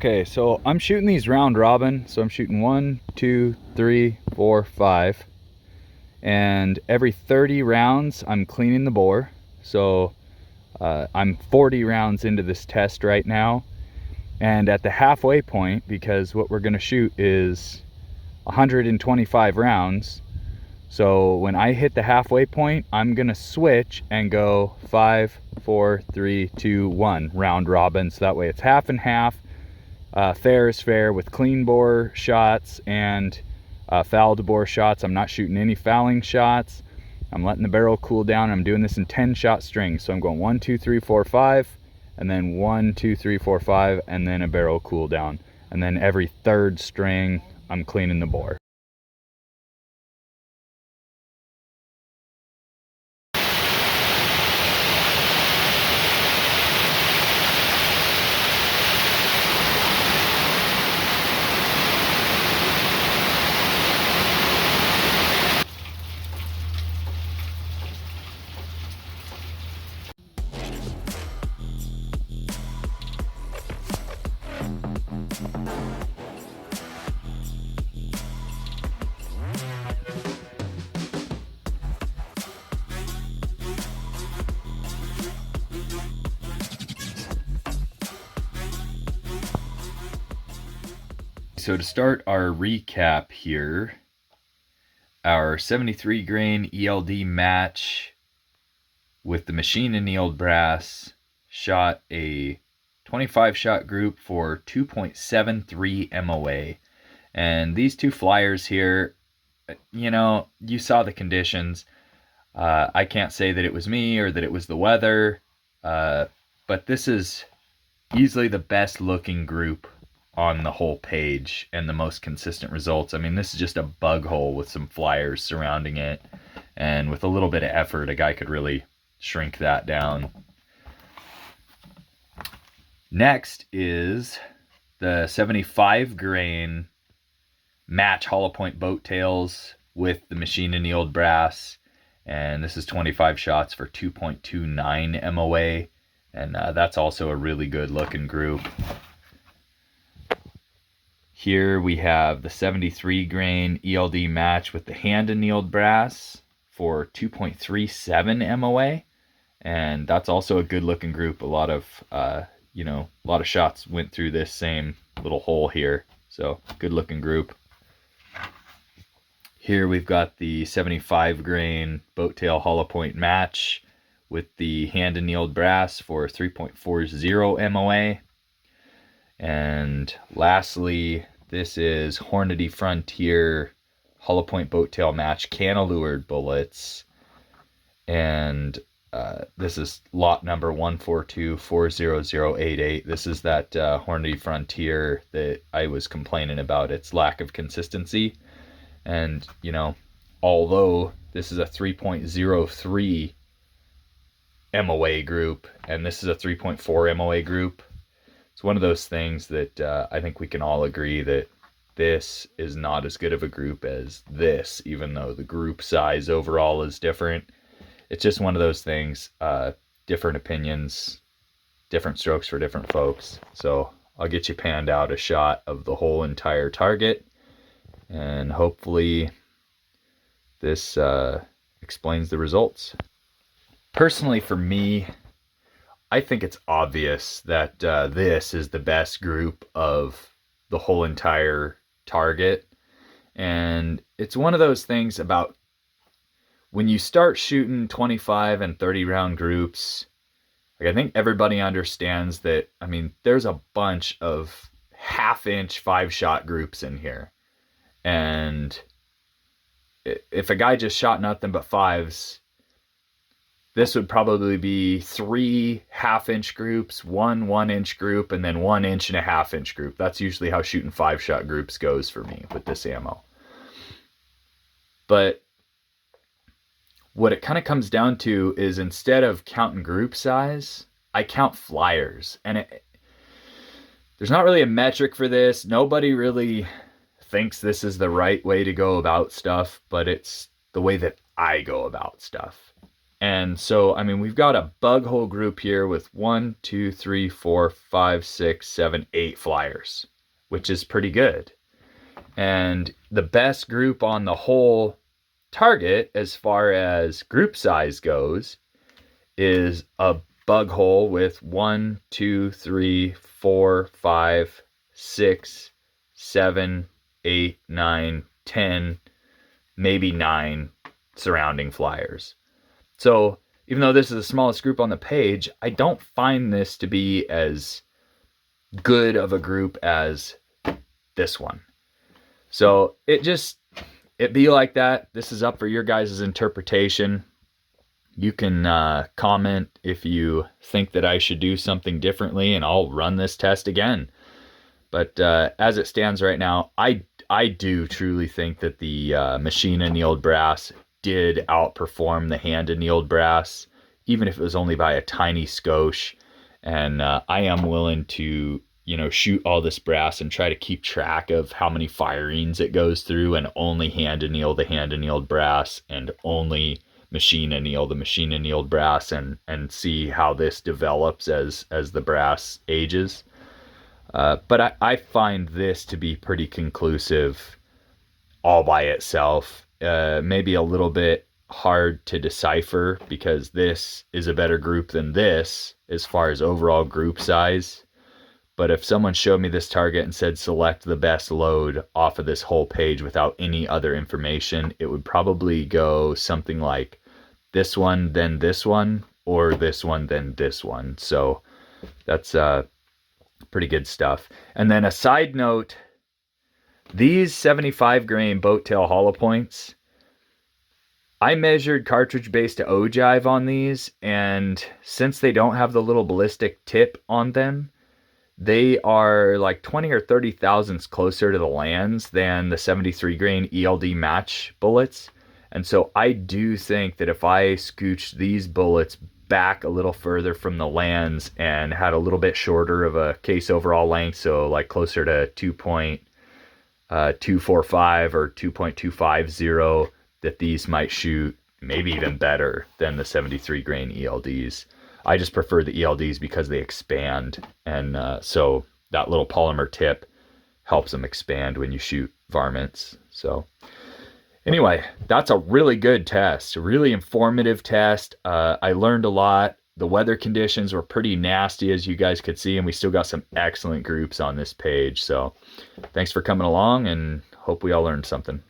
Okay, so I'm shooting these round robin. So I'm shooting 1, 2, 3, 4, 5. And every 30 rounds, I'm cleaning the bore. So I'm 40 rounds into this test right now. And at the halfway point, because what we're gonna shoot is 125 rounds. So when I hit the halfway point, I'm gonna switch and go 5, 4, 3, 2, 1 round robin. So that way it's half and half. Fair is fair with clean bore shots and fouled bore shots. I'm not shooting any fouling shots. I'm letting the barrel cool down. I'm doing this in 10-shot strings. So I'm going 1, 2, 3, 4, 5, and then 1, 2, 3, 4, 5, and then a barrel cool down. And then every third string, I'm cleaning the bore. So to start our recap here, our 73 grain ELD match with the machine annealed brass shot a 25 shot group for 2.73 MOA. And these two flyers here, you know, you saw the conditions. I can't say that it was me or that it was the weather, but this is easily the best looking group on the whole page and the most consistent results. I mean, this is just a bug hole with some flyers surrounding it, and with a little bit of effort, a guy could really shrink that down. Next is the 75 grain match hollow point boat tails with the machine annealed brass, and this is 25 shots for 2.29 MOA, and that's also a really good looking group. Here we have the 73 grain ELD match with the hand annealed brass for 2.37 MOA, and that's also a good looking group. A lot of a lot of shots went through this same little hole here, so good looking group. Here we've got the 75 grain boat tail hollow point match with the hand annealed brass for 3.40 MOA. And lastly, this is Hornady Frontier hollow point boat tail match cantilured bullets, and this is lot number 142-40088. This is that Hornady Frontier that I was complaining about its lack of consistency. And you know, although this is a 3.03 MOA group and this is a 3.4 MOA group, it's one of those things that I think we can all agree that this is not as good of a group as this, even though the group size overall is different. It's just one of those things, different opinions, different strokes for different folks. So I'll get you panned out a shot of the whole entire target, and hopefully this explains the results. Personally, for me, I think it's obvious that this is the best group of the whole entire target. And it's one of those things about when you start shooting 25 and 30 round groups, like, I think everybody understands that, I mean, there's a bunch of half-inch 5-shot groups in here. And if a guy just shot nothing but 5s, this would probably be 3 half-inch groups, 1 1-inch group, and then 1 1.5-inch group. That's usually how shooting 5-shot groups goes for me with this ammo. But what it kind of comes down to is, instead of counting group size, I count flyers. And there's not really a metric for this. Nobody really thinks this is the right way to go about stuff, but it's the way that I go about stuff. And so, I mean, we've got a bug hole group here with 1, 2, 3, 4, 5, 6, 7, 8 flyers, which is pretty good. And the best group on the whole target, as far as group size goes, is a bug hole with 1, 2, 3, 4, 5, 6, 7, 8, 9, 10, maybe 9 surrounding flyers. So even though this is the smallest group on the page, I don't find this to be as good of a group as this one. So it be like that. This is up for your guys' interpretation. You can comment if you think that I should do something differently, and I'll run this test again. But as it stands right now, I do truly think that the machine annealed brass did outperform the hand annealed brass, even if it was only by a tiny skosh. And I am willing to, shoot all this brass and try to keep track of how many firings it goes through, and only hand anneal the hand annealed brass, and only machine anneal the machine annealed brass, and see how this develops as the brass ages. But I find this to be pretty conclusive all by itself. Maybe a little bit hard to decipher because this is a better group than this as far as overall group size. But if someone showed me this target and said select the best load off of this whole page without any other information, it would probably go something like this one, then this one, or this one, then this one. So that's pretty good stuff. And then a side note, these 75 grain boat tail hollow points, I measured cartridge base to ogive on these, and since they don't have the little ballistic tip on them, they are like 20 or 30 thousandths closer to the lands than the 73 grain ELD match bullets. And so I do think that if I scooched these bullets back a little further from the lands and had a little bit shorter of a case overall length, so like closer to 2.245 or 2.250, that these might shoot maybe even better than the 73 grain ELDs. I just prefer the ELDs because they expand, and so that little polymer tip helps them expand when you shoot varmints. So anyway, that's a really good test, a really informative test. I learned a lot. The weather conditions were pretty nasty, as you guys could see, and we still got some excellent groups on this page. So thanks for coming along, and hope we all learned something.